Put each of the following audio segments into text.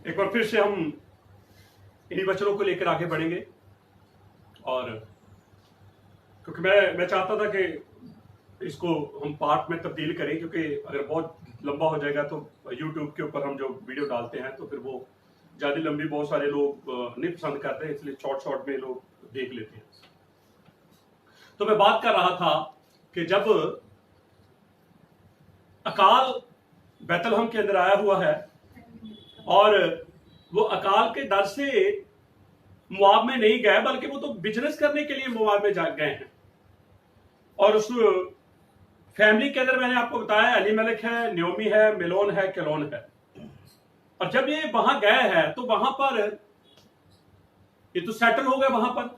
एक बार फिर से हम इन्हीं वचनों को लेकर आगे बढ़ेंगे। और क्योंकि मैं चाहता था कि इसको हम पार्ट में तब्दील करें, क्योंकि अगर बहुत लंबा हो जाएगा तो YouTube के ऊपर हम जो वीडियो डालते हैं तो फिर वो ज़्यादा लंबी बहुत सारे लोग नहीं पसंद करते हैं, इसलिए शॉर्ट में लोग देख लेते हैं। तो मैं बात कर रहा था कि जब अकाल बैतलहम के अंदर आया हुआ है और वो अकाल के डर से मुआब में नहीं गए, बल्कि वो तो बिजनेस करने के लिए मुआब में जा गए हैं। और उस फैमिली के अंदर मैंने आपको बताया एलीमेलेक है, न्योमी है, मिलोन है, केलोन है। और जब ये वहां गए हैं तो वहां पर ये तो सेटल हो गए वहां पर,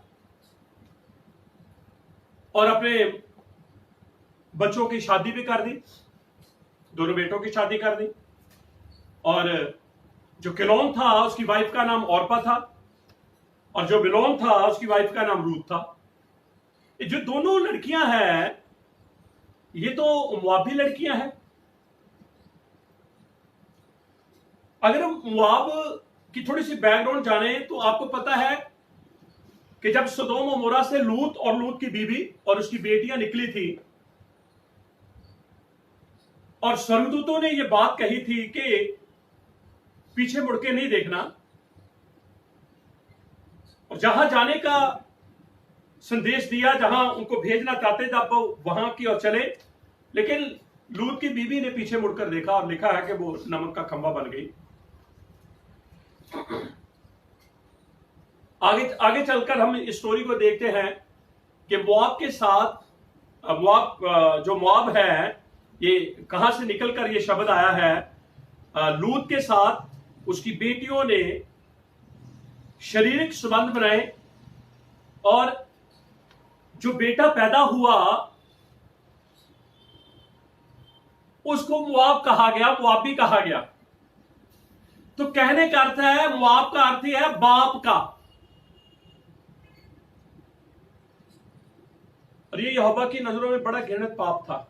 और अपने बच्चों की शादी भी कर दी, दोनों बेटों की शादी कर दी। और जो केलोन था उसकी वाइफ का नाम औरपा था, और जो मिलोन था उसकी वाइफ का नाम रूत था। ये जो दोनों लड़कियां हैं ये तो मुआबी लड़कियां हैं। अगर हम मुआब की थोड़ी सी बैकग्राउंड जाने तो आपको पता है कि जब सदोम और मोरा से लूत और लूत की बीवी और उसकी बेटियां निकली थी और स्वर्गदूतों ने यह बात कही थी कि पीछे मुड़ के नहीं देखना, और जहां जाने का संदेश दिया, जहां उनको भेजना चाहते थे वो वहां की और चले, लेकिन लूत की बीवी ने पीछे मुड़कर देखा और लिखा है कि वो नमक का खंबा बन गई। आगे चलकर हम इस स्टोरी को देखते हैं कि मुआब के साथ जो मुआब है ये कहां से निकलकर ये शब्द आया है। लूत के साथ उसकी बेटियों ने शारीरिक संबंध बनाए, और जो बेटा पैदा हुआ उसको मुआब कहा गया, मुआबी कहा गया। तो कहने का अर्थ है, मुआब का अर्थ है बाप का। और ये यहोवा की नजरों में बड़ा घृणित पाप था।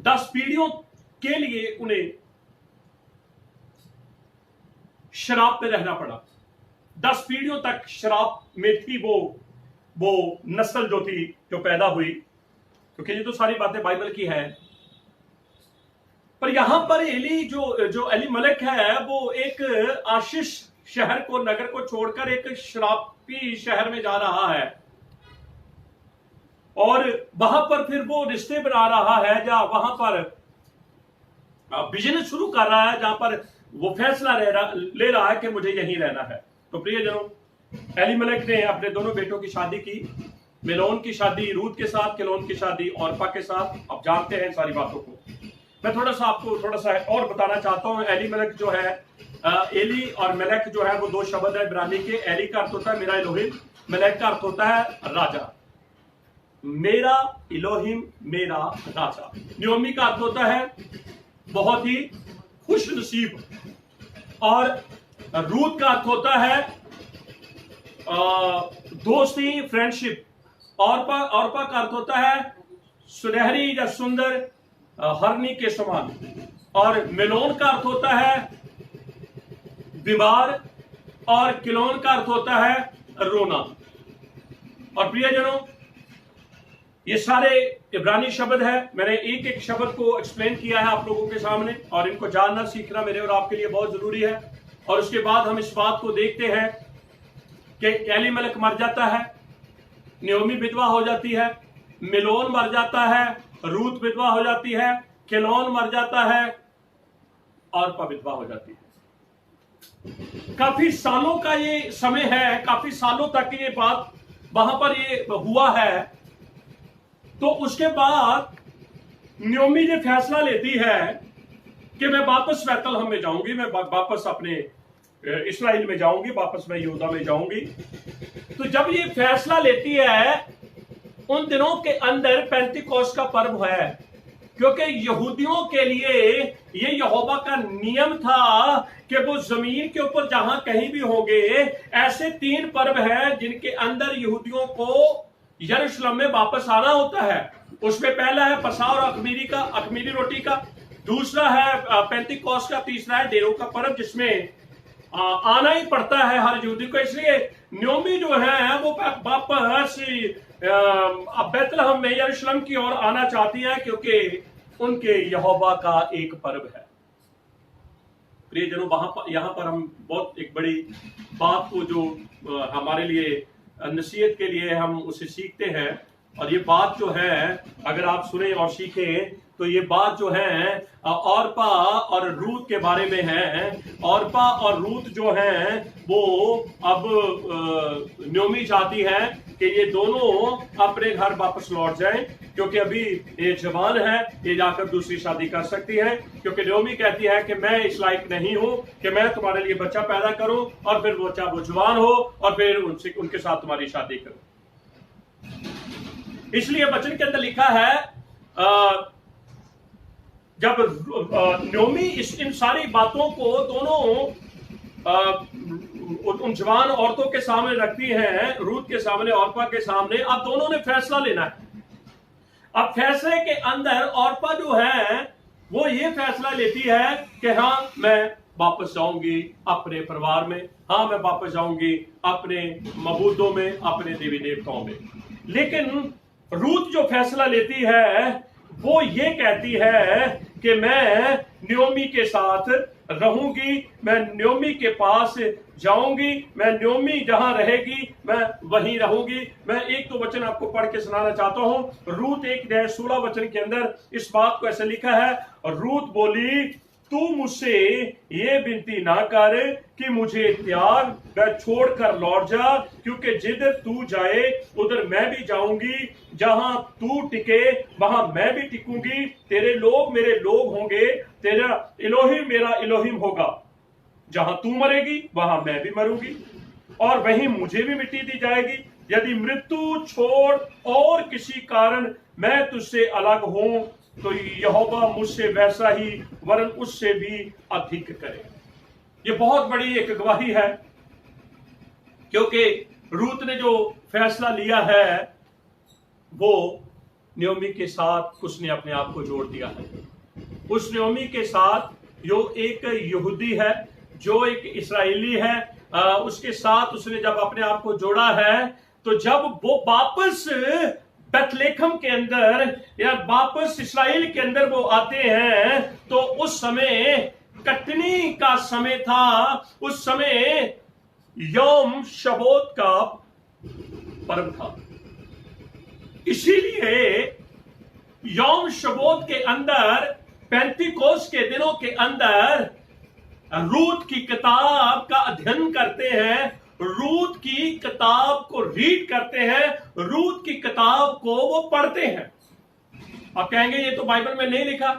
10 पीढ़ियों के लिए उन्हें शराब पे रहना पड़ा। 10 पीढ़ियों तक शराब में थी वो नस्ल जो थी, जो पैदा हुई, क्योंकि ये तो सारी बातें बाइबल की है। पर यहां पर जो एलीमेलेक है वो एक आशीष शहर को, नगर को छोड़कर एक शराबी शहर में जा रहा है, और वहां पर फिर वो रिश्ते बना रहा है, जहां वहां पर बिजनेस शुरू कर रहा है, जहां पर वो फैसला ले रहा है कि मुझे यहीं रहना है। तो प्रियजनों, एलीमेलेक ने अपने दोनों बेटों की शादी की, मिलोन की शादी रूत के साथ, केलोन की शादी औरपा के साथ। आप जानते हैं सारी बातों को। मैं आपको थोड़ा सा और बताना चाहता हूं। एलीमेलेक जो है, एली और मेलेक जो है वो 2 शब्द है इब्रानी के। एली का अर्थ होता है मेरा इलोहिम, मेलेक का अर्थ होता है राजा। मेरा इलोहिम, मेरा राजा। न्योमी का अर्थ होता है बहुत ही खुश नसीब, और रूत का अर्थ होता है दोस्ती, फ्रेंडशिप। औरपा का अर्थ होता है सुनहरी या सुंदर हरनी के समान, और मिलोन का अर्थ होता है बीमार, और किलोन का अर्थ होता है रोना। और प्रियजनों, ये सारे इब्रानी शब्द है। मैंने एक एक शब्द को एक्सप्लेन किया है आप लोगों के सामने, और इनको जानना सीखना मेरे और आपके लिए बहुत जरूरी है। और उसके बाद हम इस बात को देखते हैं कि एलीमेलेक मर जाता है, न्योमी विधवा हो जाती है, मिलोन मर जाता है, रूत विधवा हो जाती है, केलोन मर जाता है, औरपा विधवा हो जाती है। काफी सालों का ये समय है, काफी सालों तक ये बात वहां पर ये हुआ है। तो उसके बाद न्योमी ये फैसला लेती है कि मैं वापस बैतलहम में जाऊंगी, मैं वापस अपने इस्राएल में जाऊंगी, वापस मैं यहूदा में जाऊंगी। तो जब ये फैसला लेती है, उन दिनों के अंदर पेंतिकोस्त का पर्व है, क्योंकि यहूदियों के लिए ये यहोवा का नियम था कि वो जमीन के ऊपर जहां कहीं भी होंगे, ऐसे 3 पर्व हैं जिनके अंदर यहूदियों को यरूशलेम में वापस आना होता है। उसमें पहला है पसा और अखमीरी रोटी का, दूसरा है पेंतिकोस्त का, तीसरा है डेरों का पर्व, जिसमें आना ही पड़ता है हर यहूदी को। इसलिए नयोमी जो है वो वापस बैतलहम में यरूशलेम की ओर आना चाहती है, क्योंकि उनके यहोवा का एक पर्व है। प्रियजनों, यहाँ पर हम बहुत एक बड़ी बात को जो हमारे लिए नसीहत के लिए हम उसे सीखते हैं, और ये बात जो है अगर आप सुने और सीखें तो ये बात जो है औरपा और रूत के बारे में है। औरपा और रूत जो है वो अब नयोमी चाहती है कि ये दोनों अपने घर वापस लौट जाएं, क्योंकि अभी ये जवान है, ये जाकर दूसरी शादी कर सकती है। क्योंकि नयोमी कहती है कि मैं इस लायक नहीं हूं कि मैं तुम्हारे लिए बच्चा पैदा करूं और फिर वो जवान हो और फिर उनके साथ तुम्हारी शादी करूं। इसलिए वचन के अंदर लिखा है जब नयोमी इन सारी बातों को दोनों उन जवान औरतों के सामने रखती हैं, रूत के सामने, औरपा के सामने। अब दोनों ने फैसला लेना है। अब फैसले के अंदर औरपा जो है वो ये फैसला लेती है कि हाँ, मैं वापस जाऊंगी अपने परिवार में, हाँ मैं वापस जाऊंगी अपने मबूदों में, अपने देवी देवताओं में। लेकिन रूत जो फैसला लेती है वो ये कहती है कि मैं नयोमी के साथ रहूंगी, मैं नयोमी के पास जाऊंगी, मैं नयोमी जहां रहेगी मैं वहीं रहूंगी। मैं एक तो वचन आपको पढ़ के सुनाना चाहता हूं। रूत 1:16 वचन के अंदर इस बात को ऐसे लिखा है, रूत बोली, तू मुझसे ये विनती ना कर कि मुझे त्याग व छोड़कर लौट जा, क्योंकि जिधर तू जाए उधर मैं भी जाऊंगी, जहां तू टिके वहां मैं भी टिकूंगी। तेरे लोग मेरे लोग होंगे, तेरा इलोहिम मेरा इलोहिम होगा। जहां तू मरेगी वहां मैं भी मरूंगी और वहीं मुझे भी मिट्टी दी जाएगी। यदि मृत्यु छोड़ और किसी कारण मैं तुझसे अलग हूं तो यहोवा मुझसे वैसा ही वरन उससे भी अधिक करे। ये बहुत बड़ी एक गवाही है, क्योंकि रूत ने जो फैसला लिया है वो नयोमी के साथ उसने अपने आप को जोड़ दिया है। उस नयोमी के साथ जो एक यहूदी है, जो एक इस्राएली है, उसके साथ उसने जब अपने आप को जोड़ा है, तो जब वो वापस बैतलहम के अंदर या वापस इस्राएल के अंदर वो आते हैं, तो उस समय कटनी का समय था। उस समय यौम शबोत का पर्व था। इसीलिए यौम शबोत के अंदर, पेंतिकोस के दिनों के अंदर रूत की किताब का अध्ययन करते हैं, रूत की किताब को रीड करते हैं, रूत की किताब को वो पढ़ते हैं। आप कहेंगे ये तो बाइबल में नहीं लिखा।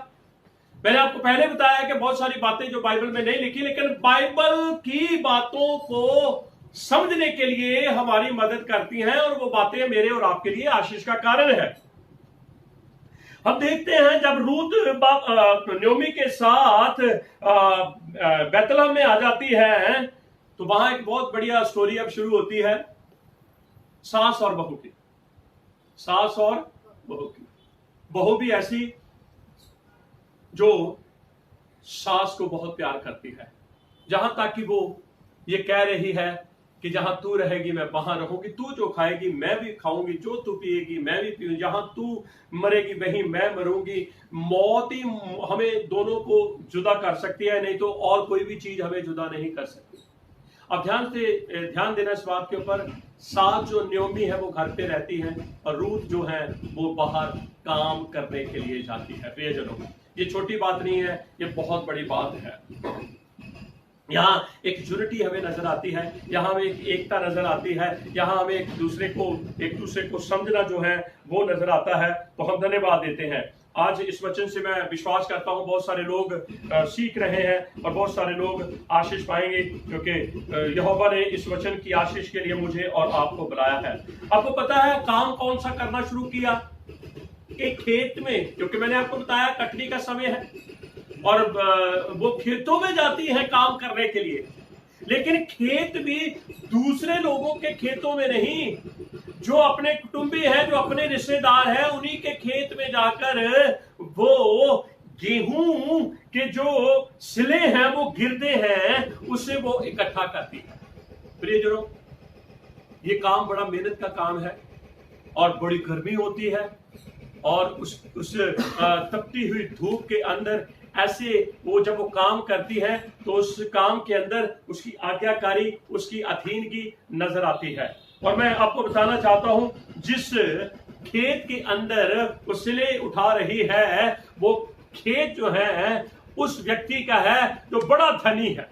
मैंने आपको पहले बताया कि बहुत सारी बातें जो बाइबल में नहीं लिखी, लेकिन बाइबल की बातों को समझने के लिए हमारी मदद करती हैं, और वो बातें मेरे और आपके लिए आशीष का कारण है। हम देखते हैं जब रूत नयोमी के साथ बैतलहम में आ जाती है, तो वहां एक बहुत बढ़िया स्टोरी अब शुरू होती है, सास और बहू की। सास और बहू की। बहू भी ऐसी जो सास को बहुत प्यार करती है, जहां तक कि वो ये कह रही है कि जहां तू रहेगी मैं वहां रहूंगी, तू जो खाएगी मैं भी खाऊंगी, जो तू पिएगी मैं भी पीऊंगी, जहां तू मरेगी वहीं मैं मरूंगी। मौत ही हमें दोनों को जुदा कर सकती है, नहीं तो और कोई भी चीज हमें जुदा नहीं कर सकती। अब ध्यान देना इस बात के ऊपर। सास जो नयोमी है वो घर पे रहती है, और रूत जो है वो बाहर काम करने के लिए जाती है। प्रियजनों, ये छोटी बात नहीं है, ये बहुत बड़ी बात है। यहाँ एक यूनिटी हमें नजर आती है, यहाँ हमें एक एकता नजर आती है, यहाँ हमें एक दूसरे को समझना जो है वो नजर आता है। तो हम धन्यवाद देते हैं। आज इस वचन से मैं विश्वास करता हूं बहुत सारे लोग सीख रहे हैं और बहुत सारे लोग आशीष पाएंगे, क्योंकि यहोवा ने इस वचन की आशीष के लिए मुझे और आपको बुलाया है। आपको पता है काम कौन सा करना शुरू किया? एक खेत में, क्योंकि मैंने आपको बताया कटनी का समय है और वो खेतों में जाती है काम करने के लिए, लेकिन खेत भी दूसरे लोगों के खेतों में नहीं, जो अपने कुटुंबी है, जो अपने रिश्तेदार है, उन्हीं के खेत में जाकर वो गेहूं के जो सिले हैं वो गिरते हैं, उसे वो इकट्ठा करती है। प्रियजनों, ये काम बड़ा मेहनत का काम है और बड़ी गर्मी होती है, और उस तपती हुई धूप के अंदर ऐसे वो जब वो काम करती है तो उस काम के अंदर उसकी आज्ञाकारी, उसकी अधीनगी नजर आती है। और मैं आपको बताना चाहता हूं, जिस खेत के अंदर वो सिले उठा रही है, वो खेत जो है उस व्यक्ति का है जो बड़ा धनी है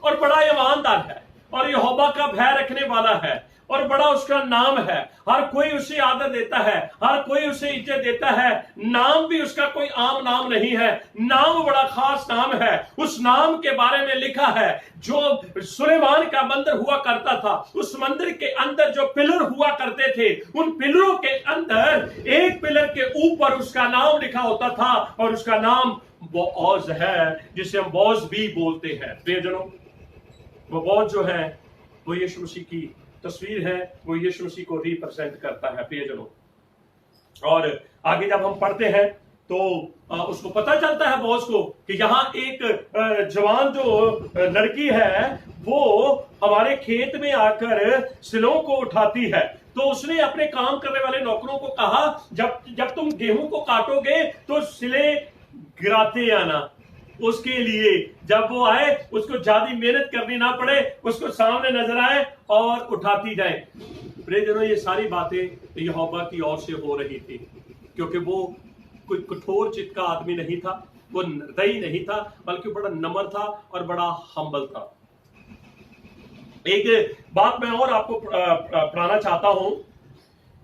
और बड़ा ईमानदार है और यहोवा का भय रखने वाला है और बड़ा उसका नाम है। हर कोई उसे आदर देता है, हर कोई उसे इज्जत देता है। नाम भी उसका कोई आम नाम नहीं है, नाम बड़ा खास नाम है। उस नाम के बारे में लिखा है, जो सुलेमान का मंदिर हुआ करता था, उस मंदिर के अंदर जो पिलर हुआ करते थे, उन पिलरों के अंदर एक पिलर के ऊपर उसका नाम लिखा होता था, और उसका नाम बोअज है, जिसे हम बोअज भी बोलते हैं। प्रियजनों, वो बोअज जो है वो यीशु मसीह की तस्वीर है, वो यीशु मसीह को रिप्रेजेंट करता है। प्रियजनों, और आगे जब हम पढ़ते हैं तो उसको पता चलता है बॉस को कि यहाँ एक जवान जो लड़की है वो हमारे खेत में आकर सिलों को उठाती है। तो उसने अपने काम करने वाले नौकरों को कहा, जब तुम गेहूं को काटोगे तो सिले गिराते आना, उसके लिए जब वो आए उसको ज्यादा मेहनत करनी ना पड़े, उसको सामने नजर आए और उठाती जाए। प्रियजनों, ये सारी बातें यहोवा की ओर से हो रही थी, क्योंकि वो कोई कठोर चित्त का आदमी नहीं था, वो निर्दयी नहीं था, बल्कि बड़ा नम्र था और बड़ा हम्बल था। एक बात मैं और आपको पढ़ाना चाहता हूं।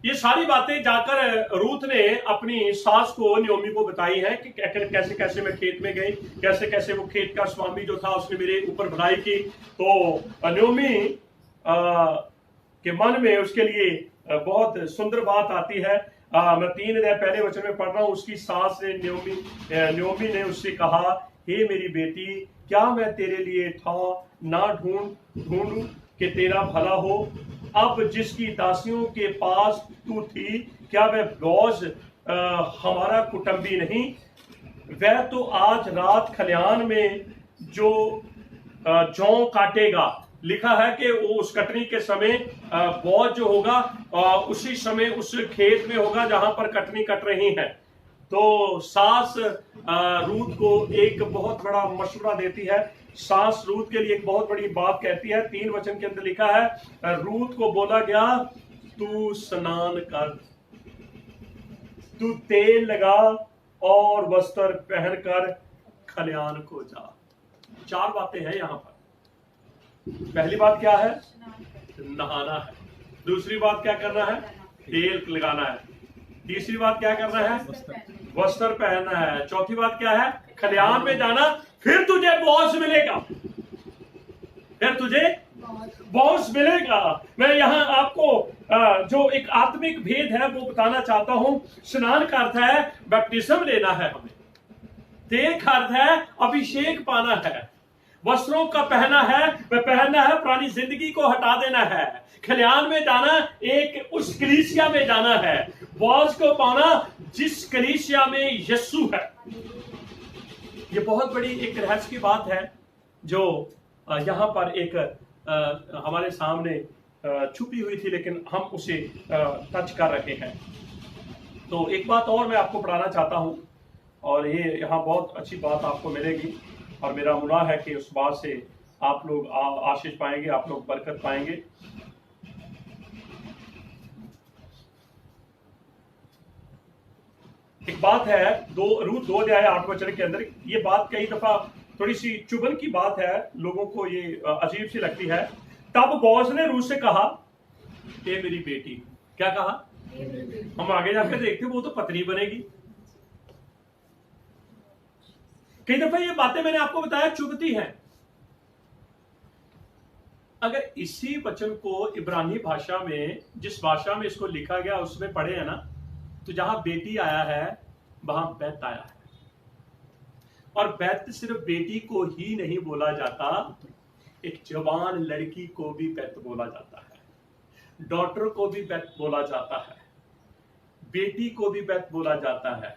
ये सारी बातें जाकर रूथ ने अपनी सास को, नयोमी को बताई है कि कैसे कैसे मैं खेत में गई, कैसे कैसे वो खेत का स्वामी जो था उसने मेरे ऊपर भलाई की। तो नयोमी के मन में उसके लिए बहुत सुंदर बात आती है। मैं 3 अध्याय पहले वचन में पढ़ रहा हूं। उसकी सास ने नयोमी ने उससे कहा, हे मेरी बेटी, क्या मैं तेरे लिए ठाव ना ढूंढूं कि तेरा भला हो? अब जिसकी दासियों के पास तू थी, क्या वह बोअज हमारा कुटुंबी नहीं? वह तो आज रात खलिहान में जो जौ काटेगा। लिखा है कि वो उस कटनी के समय बोअज जो होगा उसी समय उस खेत में होगा जहां पर कटनी कट रही है। तो सास रूथ को एक बहुत बड़ा मशवरा देती है। सास रूथ के लिए एक बहुत बड़ी बात कहती है। 3 वचन के अंदर लिखा है, रूथ को बोला गया, तू स्नान कर, तू तेल लगा और वस्त्र पहनकर खलिहान को जा। 4 बातें हैं यहां पर। पहली बात क्या है? नहाना है। दूसरी बात क्या करना है? तेल लगाना है। तीसरी बात क्या करना है? वस्त्र पहनना है। चौथी बात क्या है? खलिहान में जाना। फिर तुझे बोअज मिलेगा, फिर तुझे बोअज मिलेगा। मैं यहां आपको जो एक आत्मिक भेद है वो बताना चाहता हूं। स्नान का अर्थ है बैप्टिज्म लेना है हमें। तेल का अर्थ है अभिषेक पाना है। वस्त्रों का पहना है, वह पहनना है पुरानी जिंदगी को हटा देना है। खलिहान में जाना एक उस कलीसिया में जाना है। बोअज को पाना जिस कलीसिया में यीशु है। ये बहुत बड़ी एक रहस्य की बात है जो यहाँ पर एक हमारे सामने छुपी हुई थी, लेकिन हम उसे टच कर रहे हैं। तो एक बात और मैं आपको पढ़ाना चाहता हूँ, और ये यहाँ बहुत अच्छी बात आपको मिलेगी, और मेरा मुना है कि उस बात से आप लोग आशीष पाएंगे, आप लोग बरकत पाएंगे। एक बात है रूथ 2 अध्याय 8 वचन के अंदर। ये बात कई दफा थोड़ी सी चुभन की बात है, लोगों को ये अजीब सी लगती है। तब बोअज ने रूथ से कहा, हे मेरी बेटी। क्या कहा? हम आगे जाकर देखते वो तो पत्नी बनेगी। कई दफा ये बातें मैंने आपको बताया चुभती हैं। अगर इसी वचन को इब्रानी भाषा में, जिस भाषा में इसको लिखा गया उसमें पढ़े है ना, तो जहां बेटी आया है वहां बैत आया है। और बैत सिर्फ बेटी को ही नहीं बोला जाता, एक जवान लड़की को भी बैत बोला जाता है, डॉटर को भी बैत बोला जाता है, बेटी को भी बैत बोला जाता है,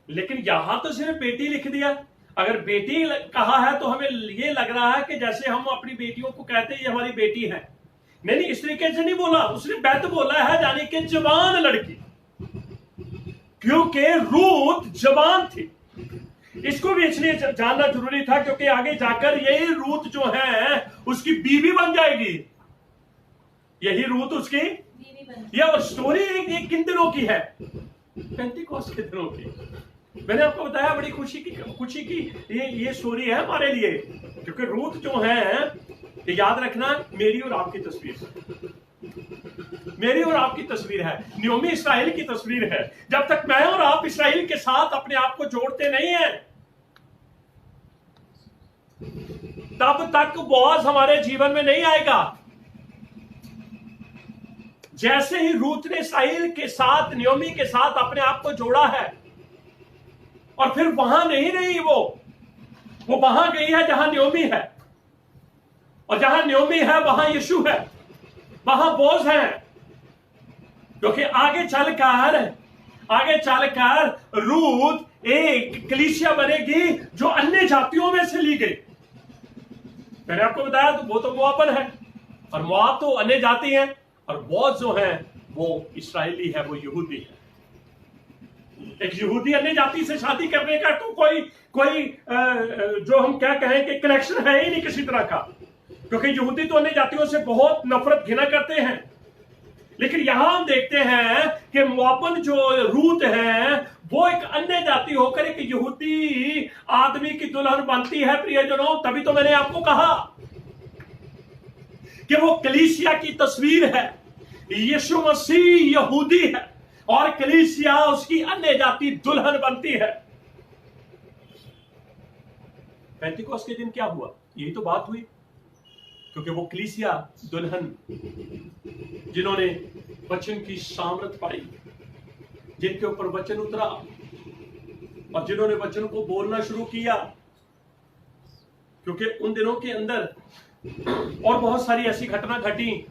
लेकिन यहां तो सिर्फ बेटी लिख दिया। अगर बेटी कहा है तो हमें ये लग रहा है कि जैसे हम अपनी बेटियों को कहते हैं ये हमारी बेटी है। नहीं नहीं, इस तरीके से नहीं बोला, उसने बैत बोला है, यानी कि जवान लड़की, क्योंकि रूत जवान थी। इसको भी इसलिए जानना जरूरी था क्योंकि आगे जाकर यही रूत जो है उसकी बीवी बन जाएगी। यही रूत उसकी ये, और स्टोरी एक किन दिनों की है? पेंटिकॉस्ट के दिनों की। मैंने आपको बताया बड़ी खुशी की ये स्टोरी है हमारे लिए, क्योंकि रूत जो है, याद रखना, मेरी और आपकी तस्वीर, मेरी और आपकी तस्वीर है। नयोमी इस्राएल की तस्वीर है। जब तक मैं और आप इस्राएल के साथ अपने आप को जोड़ते नहीं हैं, तब तक बोआज हमारे जीवन में नहीं आएगा। जैसे ही रूत ने इस्राएल के साथ, नयोमी के साथ अपने आप को जोड़ा है, और फिर वहां नहीं वो वहां गई है जहां नयोमी है, और जहां नयोमी है वहां यीशु है, वहां बोझ है। क्योंकि आगे चलकर रूत एक कलीसिया बनेगी जो अन्य जातियों में से ली गई। मैंने आपको बताया तो वो तो मोआबन है, और मोआब तो अन्य जाति है, और बोझ जो है वो इस्राएली है, वो यहूदी है। एक यहूदी अन्य जाति से शादी करने का तो कोई जो हम क्या कहें कि कनेक्शन है ही नहीं किसी तरह का, क्योंकि यहूदी तो अन्य जातियों से बहुत नफरत घृणा करते हैं। लेकिन यहां हम देखते हैं कि मोआबन जो रूत है वो एक अन्य जाति होकर एक यहूदी आदमी की दुल्हन बनती है। प्रियजनों, तभी तो मैंने आपको कहा कि वो कलीसिया की तस्वीर है। यीशु मसीह यहूदी है और कलीसिया उसकी अन्य जाति दुल्हन बनती है। पेंटिकोस्ट के दिन क्या हुआ? यही तो बात हुई, क्योंकि वो कलीसिया दुल्हन जिन्होंने वचन की सामर्थ पाई, जिनके ऊपर वचन उतरा और जिन्होंने वचन को बोलना शुरू किया, क्योंकि उन दिनों के अंदर और बहुत सारी ऐसी घटना घटी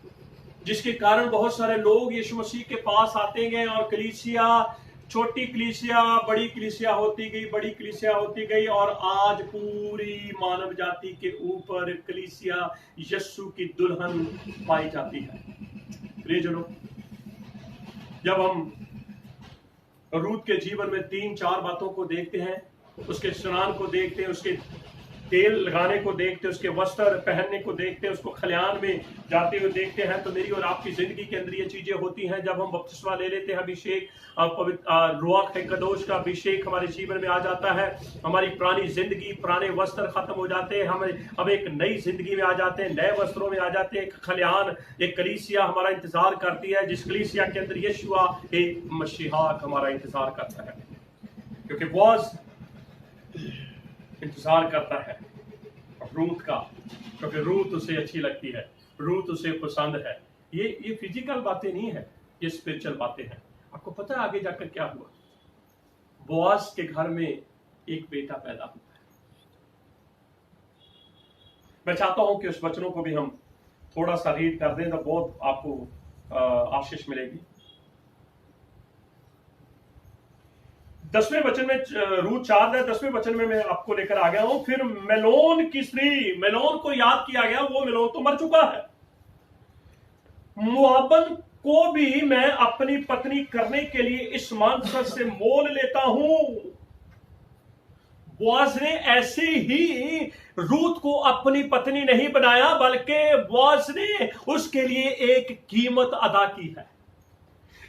जिसके कारण बहुत सारे लोग यीशु मसीह के पास आते गए, और कलीसिया, छोटी कलीसिया बड़ी कलीसिया होती गई, बड़ी कलीसिया होती गई, और आज पूरी मानव जाति के ऊपर कलीसिया यीशु की दुल्हन पाई जाती है। प्रियजनों, जब हम रूत के जीवन में 3-4 बातों को देखते हैं, उसके स्नान को देखते हैं, उसके तेल लगाने को देखते हैं, उसके वस्त्र पहनने को देखते हैं, उसको खलियान में जाते हुए देखते हैं, तो मेरी और आपकी जिंदगी के अंदर ये चीजें होती हैं। जब हम बपतिस्मा ले लेते हैं, अभिषेक, रूह कदोश का अभिषेक हमारे जीवन में आ जाता है, हमारी पुरानी जिंदगी, पुराने वस्त्र खत्म हो जाते हैं, हम एक नई जिंदगी में आ जाते हैं, नए वस्त्रों में आ जाते हैं। एक खलियान, एक कलीसिया हमारा इंतजार करती है, जिस कलीसिया के अंदर यीशुआ एक मसीहा हमारा इंतजार करता है, क्योंकि बोआज इंतजार करता है रूत का, क्योंकि रूत उसे अच्छी लगती है, रूत उसे पसंद है। ये फिजिकल बातें नहीं है, ये स्पिरिचुअल बातें हैं। आपको पता है आगे जाकर क्या हुआ? बोआज के घर में एक बेटा पैदा हुआ है। मैं चाहता हूं कि उस वचनों को भी हम थोड़ा सा रीड कर दें, तो बहुत आपको आशीष मिलेगी। 10वें वचन में, रूत 4:10वें वचन में मैं आपको लेकर आ गया हूं। फिर मेलोन की स्त्री, मेलोन को याद किया गया, वो मेलोन तो मर चुका है। मोआबन को भी मैं अपनी पत्नी करने के लिए इस मानसर से मोल लेता हूं। बोआज ने ऐसे ही रूत को अपनी पत्नी नहीं बनाया, बल्कि बोआज ने उसके लिए एक कीमत अदा की है।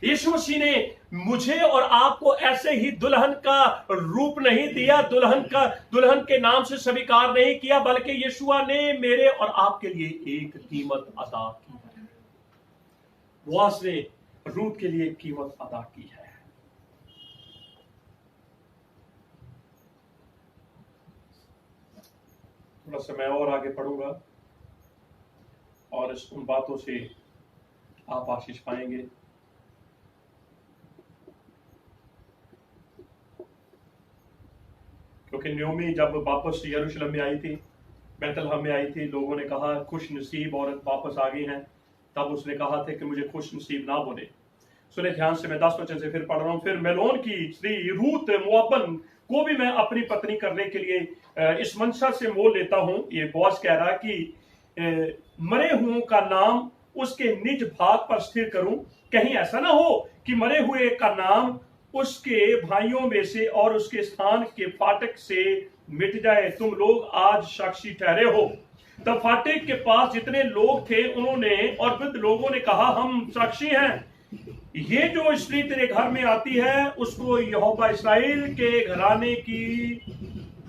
यीशु मसीह ने मुझे और आपको ऐसे ही दुल्हन का रूप नहीं दिया, दुल्हन के नाम से स्वीकार नहीं किया, बल्कि यीशुआ ने मेरे और आपके लिए एक कीमत अदा की है। बोआज ने रूत के लिए कीमत अदा की है। थोड़ा सा मैं और आगे पढ़ूंगा और उन बातों से आप आशीष पाएंगे। क्योंकि नयोमी जब वापस यरूशलेम में आई थी, बैतलहम में आई थी, लोगों ने कहा खुश नसीब औरत वापस आ गई हैं, तब उसने कहा था कि मुझे खुश नसीब ना बोले। सुने ध्यान से, मैं 10 वचन से फिर पढ़ रहा हूं। फिर मेलोन की स्त्री रूत मोआबन को भी मैं अपनी पत्नी करने के लिए इस मंशा से मोल लेता हूं। ये बॉस कह रहा है कि मरे हुओं का नाम उसके निज भाग पर स्थिर करूं, कहीं ऐसा ना हो कि मरे हुए का नाम उसके भाइयों में से और उसके स्थान के फाटक से मिट जाए। तुम लोग आज साक्षी ठहरे हो। तब फाटक के पास जितने लोग थे उन्होंने और वृद्ध लोगों ने कहा, हम साक्षी हैं। ये जो स्त्री तेरे घर में आती है उसको यहोवा इस्राएल के घराने की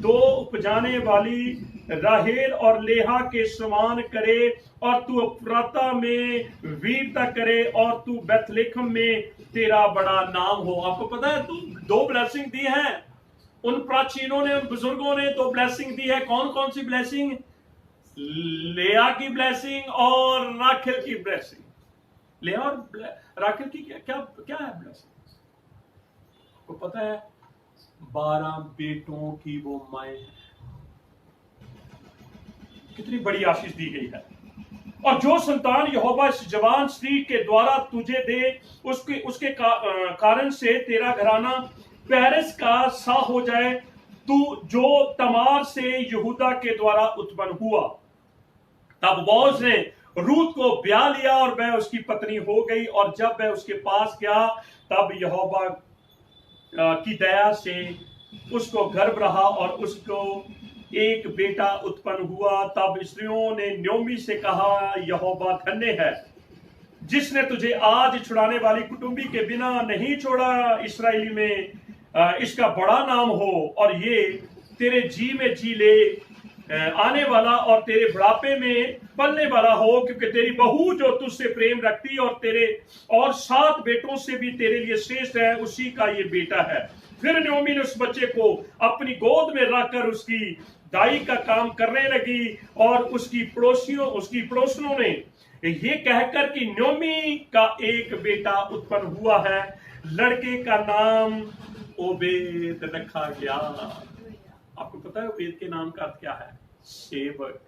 दो उपजाने वाली राहेल और लेहा के समान करे, और तू अफ्राता में वीरता करे, और तू बेथलेहम में तेरा बड़ा नाम हो। आपको पता है, तू 2 ब्लेसिंग दी है उन प्राचीनों ने, बुजुर्गों ने 2 ब्लेसिंग दी है। कौन कौन सी ब्लेसिंग? लेया की ब्लेसिंग और राखेल की ब्लेसिंग। लेया और राखेल की क्या क्या है ब्लेसिंग? आपको पता है, 12 बेटों की वो माए है। कितनी बड़ी आशीष दी गई है। और जो संतान यहोवा इस जवान स्त्री के द्वारा तुझे दे, उसके कारण से तेरा घराना पेरेस का सा हो जाए, तू जो तमार से यहूदा के द्वारा उत्पन्न हुआ। तब बोअज ने रूत को ब्याह लिया और वह उसकी पत्नी हो गई। और जब वह उसके पास गया तब यहोवा की दया से उसको गर्भ रहा और उसको एक बेटा उत्पन्न हुआ। तब स्त्रियों ने नयोमी से कहा, यहोवा धन्य है जिसने तुझे आज छुड़ाने वाली कुटुंबी के बिना नहीं छोड़ा। इस्राएली में इसका बड़ा नाम हो, और ये तेरे जी में जी ले आने वाला और तेरे बुढ़ापे में पलने वाला हो, क्योंकि तेरी बहू जो तुझसे प्रेम रखती और तेरे और 7 बेटों से भी तेरे लिए श्रेष्ठ है, उसी का ये बेटा है। फिर नयोमी ने उस बच्चे को अपनी गोद में रखकर उसकी दाई का काम करने लगी, और उसकी पड़ोसियों ने ये कहकर कि नयोमी का एक बेटा उत्पन्न हुआ है, लड़के का नाम ओबेद रखा गया। आपको पता है ओबेद के नाम का अर्थ क्या है? सेवक।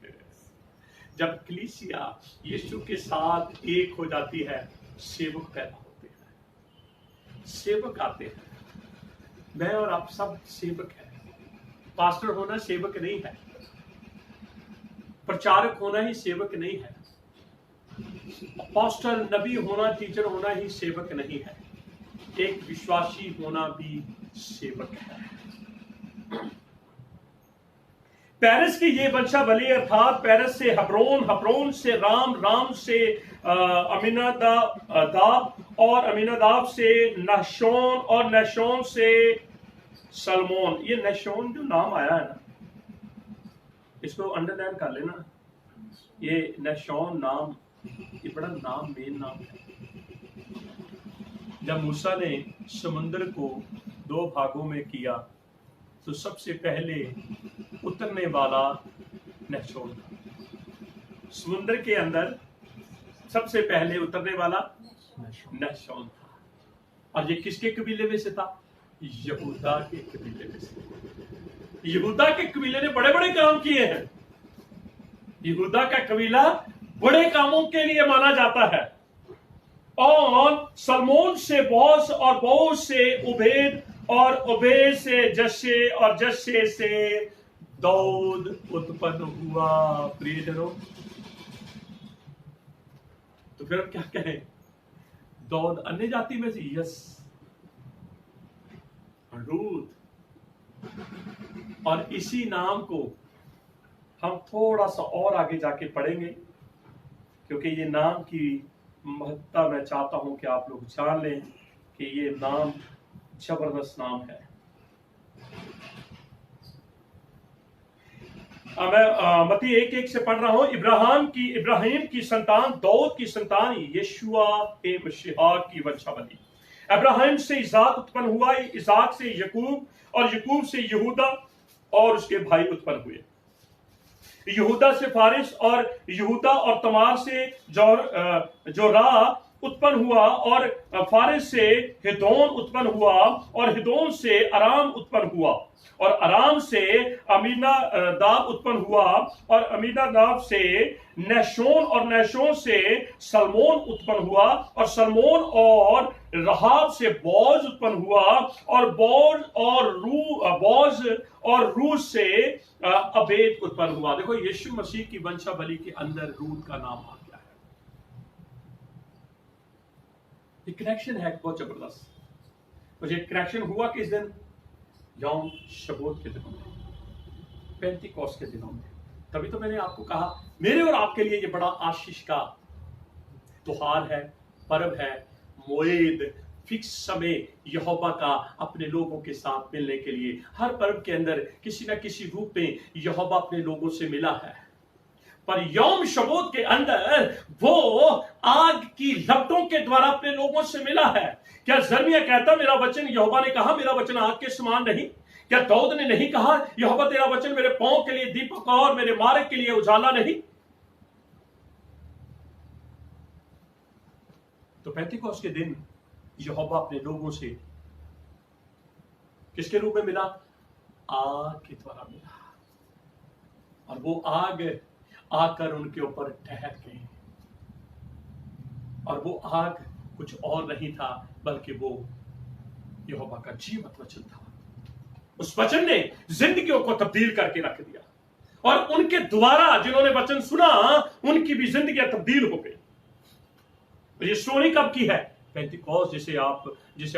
जब कलीसिया यीशु के साथ एक हो जाती है, सेवक पैदा होते हैं, सेवक आते हैं। मैं और आप सब सेवक हैं। पास्टर होना सेवक नहीं है, प्रचारक होना ही सेवक नहीं है, पास्टर नबी होना, टीचर होना ही सेवक नहीं है। एक विश्वासी होना भी सेवक है। पेरेस की ये वंशावली, अर्थात पेरेस से हब्रोन, हब्रोन से राम, राम से अमीनादाब, और अमीनादाब से नहशोन, और नहशोन से सलमोन। ये नहशोन जो नाम आया है ना, इसको अंडरलाइन कर लेना। ये नहशोन नाम, ये बड़ा नाम, मेन नाम है। जब मूसा ने समुद्र को 2 भागों में किया तो सबसे पहले उतरने वाला नहशोन था। समुद्र के अंदर सबसे पहले उतरने वाला नहशोन था। और ये किसके कबीले में से था? यहूदा के कबीले में से। यहूदा के कबीले ने बड़े बड़े काम किए हैं। यहूदा का कबीला बड़े कामों के लिए माना जाता है। और सलमोन से बोअज, और बोअज से उबेद, और उबेद से जस्से, और जस्से से दाऊद उत्पन्न हुआ। प्रियजनों, तो फिर क्या कहें? दाऊद अन्य जाति में से? यस। रूत। और इसी नाम को हम थोड़ा सा और आगे जाके पढ़ेंगे, क्योंकि ये नाम की महत्ता मैं चाहता हूं कि आप लोग जान लें कि ये नाम जबरदस्त नाम है। मैं मत्ती 1:1 से पढ़ रहा हूं। इब्राहिम की संतान, दाऊद की संतान, यीशुआ ए मसीहा की वंशावली। इब्राहिम से इसाक उत्पन्न हुआ, इसाक से याकूब, और याकूब से यहूदा और उसके भाई उत्पन्न हुए। यहूदा से फारिस, और यहूदा और तमार से जोरा, उत्पन्न हुआ और फारिस से हिदोन उत्पन्न हुआ और हिदोन से अराम उत्पन्न हुआ और अराम से अमीनादाब उत्पन्न हुआ और अमीनादाब से नहशोन और नहशोन से सलमोन उत्पन्न हुआ और सलमोन और रहाब से बोज उत्पन्न हुआ और बोज और रूस से अबेद उत्पन्न हुआ। देखो यीशु मसीह की वंशावली के अंदर रूत का नाम आ गया है। ये कनेक्शन है बहुत जबरदस्त। मुझे कनेक्शन हुआ किस दिन? यौम शबोत के दिनों में, पेंटिकॉस्ट के दिनों में। तभी तो मैंने आपको कहा मेरे और आपके लिए ये बड़ा आशीष का त्योहार है, पर्व है, मोएद, फिक्स समय यहोवा का अपने लोगों के साथ मिलने के लिए। हर पर्व के अंदर किसी न किसी रूप में यहोवा अपने लोगों से मिला है, पर यौम शबोत के अंदर वो आग की लपटों के द्वारा अपने लोगों से मिला है। क्या जर्मिया कहता मेरा वचन, यहोवा ने कहा मेरा वचन आग के समान नहीं? क्या दाऊद ने नहीं कहा यहोवा तेरा वचन मेरे पांव के लिए दीपक और मेरे मार्ग के लिए उजाला नहीं? तो पेंटिकॉस्ट के दिन यहोवा अपने लोगों से किसके रूप में मिला? आग के द्वारा मिला, और वो आग आकर उनके ऊपर ठहर गई। और वो आग कुछ और नहीं था बल्कि वो यहोवा का जीवंत वचन था। उस वचन ने जिंदगियों को तब्दील करके रख दिया, और उनके द्वारा जिन्होंने वचन सुना उनकी भी जिंदगी तब्दील हो गई। ये स्टोरी कब की है? पेंटिकॉस्ट, जिसे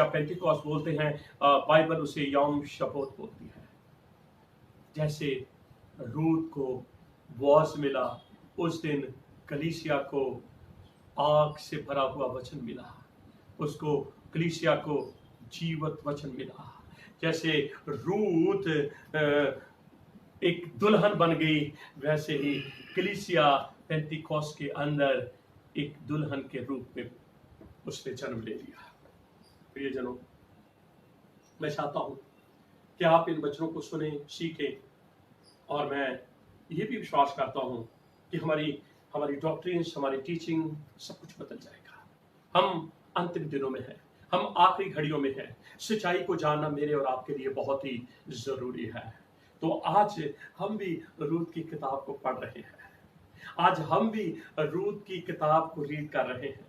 आप पेंटिकॉस्ट बोलते हैं, बाइबल उसे यौम शबोत बोलती है। जैसे रूत को बोअज मिला, उस दिन कलीसिया को आग से भरा हुआ वचन मिला, उसको कलीसिया को जीवंत वचन मिला। जैसे रूत एक दुल्हन बन गई, वैसे ही कलीसिया पेंटिकॉस्ट के अंदर एक दुल्हन के रूप में उसने जन्म ले लिया। प्रियजनों, मैं चाहता हूं कि आप इन वचनों को सुने, सीखें, और मैं ये भी विश्वास करता हूं कि हमारी डॉक्ट्रिन्स, हमारी टीचिंग सब कुछ बदल जाएगा। हम अंतिम दिनों में हैं, हम आखिरी घड़ियों में हैं। सच्चाई को जानना मेरे और आपके लिए बहुत ही जरूरी है। तो आज हम भी रूत की किताब को पढ़ रहे हैं, आज हम भी रूत की किताब को रीड कर रहे हैं।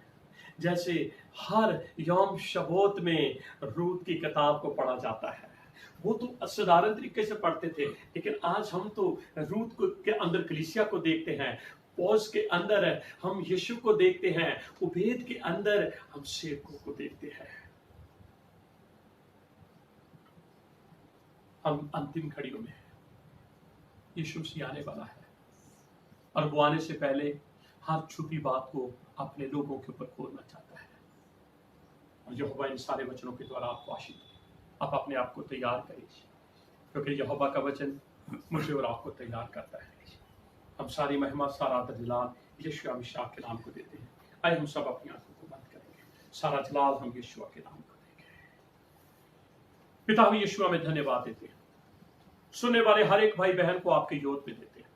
जैसे हर यौम शबोत में रूत की किताब को पढ़ा जाता है, वो तो साधारण तरीके से पढ़ते थे, लेकिन आज हम तो रूत के अंदर कलीसिया को देखते हैं, पौज के अंदर हम यीशु को देखते हैं, उबेद के अंदर हम सेवकों को देखते हैं। हम अंतिम घड़ियों में, यीशु मसीह आने वाला है, और वो आने से पहले हर छुपी बात को अपने लोगों के ऊपर खोलना चाहता है। और यहोवा इन सारे वचनों के द्वारा आपको आशीष दे। आप अपने आप को तैयार करें, क्योंकि यहोवा का वचन मुझे और आपको तैयार करता है। हम सारी महिमा, सारा जलाल यीशु मसीह के नाम को देते हैं। आइए हम सब अपनी आंखों को बंद करेंगे, सारा जलाल हम यीशु के नाम को देंगे। पिता, हम यीशु में धन्यवाद देते हैं, सुनने वाले हर एक भाई बहन को आपके योद में देते हैं।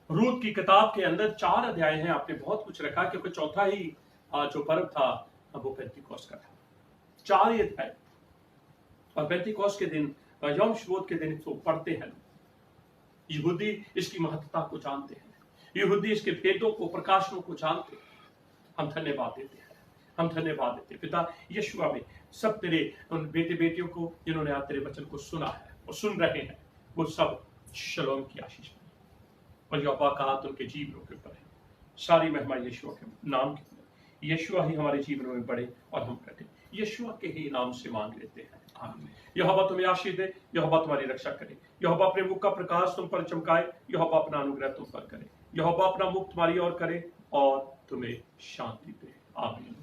रूत की किताब के अंदर 4 अध्याय हैं, आपने बहुत कुछ रखा, क्योंकि चौथा ही जो पर्व था वो पेंटिकॉस्ट का था। 4 ही अध्याय, और पेंटिकॉस्ट के दिन, यौम शबोत के दिन तो पढ़ते हैं। यहूदी इसकी महत्ता को जानते हैं, यहूदी इसके भेदों को, प्रकाशनों को जानते हैं। हम धन्यवाद देते हैं, हम धन्यवाद देते हैं पिता यीशु में सब तेरे उन बेटे बेटियों को जिन्होंने आज तेरे वचन को सुना है और सुन रहे हैं, वो सब शलोम की आशीष में, और यहोवा का हाथ उनके जीवनों के ऊपर है। सारी महिमा यीशु के नाम की, यीशु ही हमारे जीवनों में बढ़े और हम कटे। यीशु के ही नाम से मांग लेते हैं, आमीन। यहोवा तुम्हें आशीष दे, यहोवा तुम्हारी रक्षा करे, यहोवा अपने मुख का प्रकाश तुम पर चमकाए, यहोवा अपना अनुग्रह तुम पर करे, यहोवा अपना मुख तुम्हारी ओर करे और तुम्हें शांति दे, आमीन।